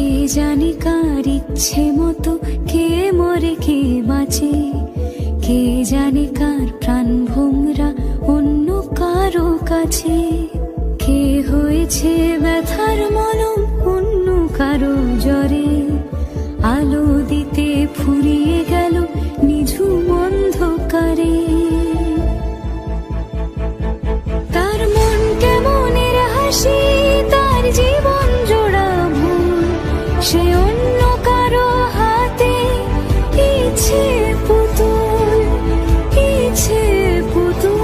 কে জানে কার ইচ্ছে মতো কে মরে কে বাঁচে, কে জানে কার প্রাণ ভোমরা অন্য কারো কাছে, কে হয়েছে ব্যথার মলম অন্য কারো জ্বরে, আলো দিতে ফুরিয়ে গেল নিঝুম অন্ধকারে। তার মন কেমনের হাসি, তার জীবন জোড়া ভুল, সে অন্য কারো হাতে ইচ্ছে পুতুল, ইচ্ছে পুতুল।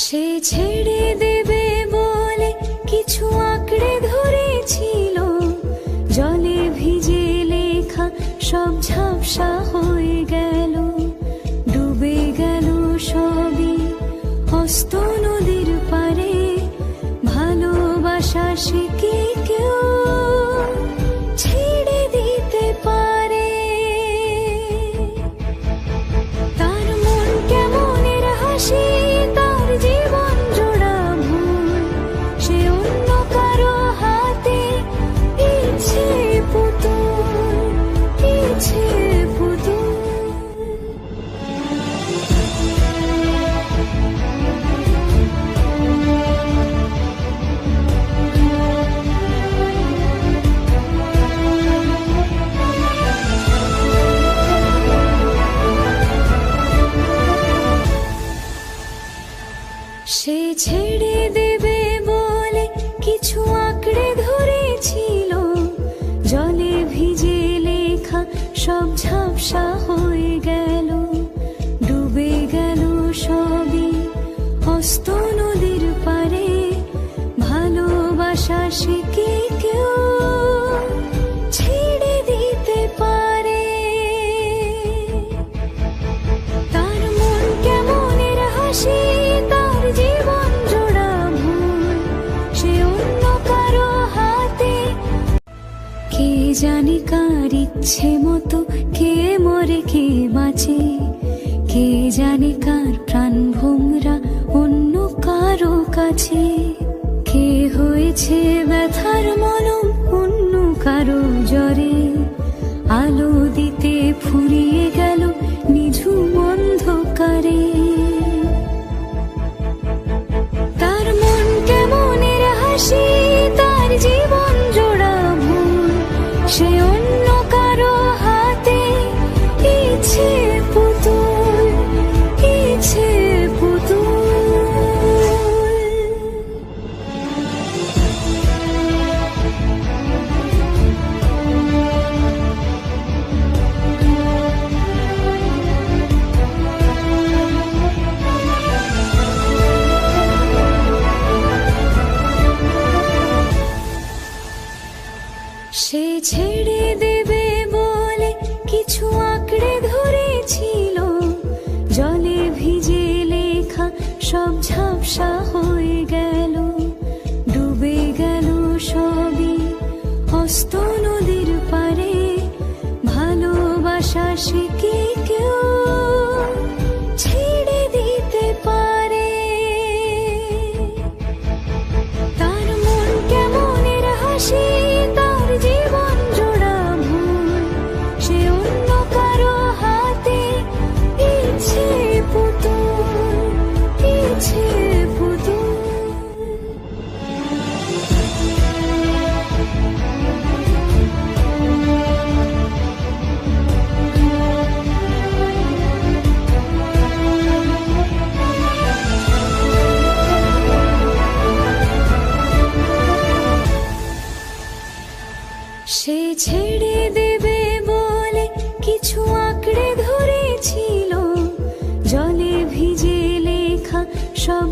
সে ছেড়ে দেবে বলে কিছু আঁকড়ে ধরেছিল, জলে ভিজে লেখা সব ঝাপসা হয়ে গেল, ডুবে গেল সবই হস্ত নদীর পারে। ভালোবাসা সে কি কেউ ছেড়ে দিতে পারে? তার মন কেমনের হাসি, তার জীবন জোড়া ভুল, সে অন্য কারো হাতে ইচ্ছে পুতুল, ইচ্ছে পুতুল। সে ছেড়ে দেবে বলে কিছু আঁকড়ে ধরেছিল, জলে ভিজে লেখা সব ঝাপসা হয়ে গেল, ডুবে গেল সবই হস্ত নদীর পারে। ভালোবাসা সে কি কেউ ছেড়ে দিতে পারে? তার মন কেমনের হাসি, তার জীবন জোড়া ভুল, সে অন্য কারো হাতে। কে জানে কার ইচ্ছে মতো কে মরে কে বাঁচে, কে জানে কার প্রাণ ভোমরা অন্য কারো কাছে, কে হয়েছে ব্যথার মলম অন্য কারো জ্বরে, আলো দিতে ফুরিয়ে গেল নিঝুম অন্ধকারে। তার মন কেমনের হাসি, তার জীবন জোড়া ভুল, সে অন্য কারো হাতে ইচ্ছে পুতুল, ইচ্ছে পুতুল। সে ছেড়ে দেবে বলে কিছু আঁকড়ে ধরেছিল, জলে ভিজে লেখা সব ঝাপসা হয়ে গেল, ডুবে গেল সবই হস্ত নদীর পারে। ভালোবাসা সে কি কেউ ছেড়ে দিতে পারে? তার মন কেমনের হাসি, তার জীবন জোড়া ভুল, সে অন্য কারো হাতে ইচ্ছে পুতুল, ইচ্ছে পুতুল। সে ছেড়ে দেবে বলে কিছু আঁকড়ে ধরেছিল, জলে ভিজে লেখা সব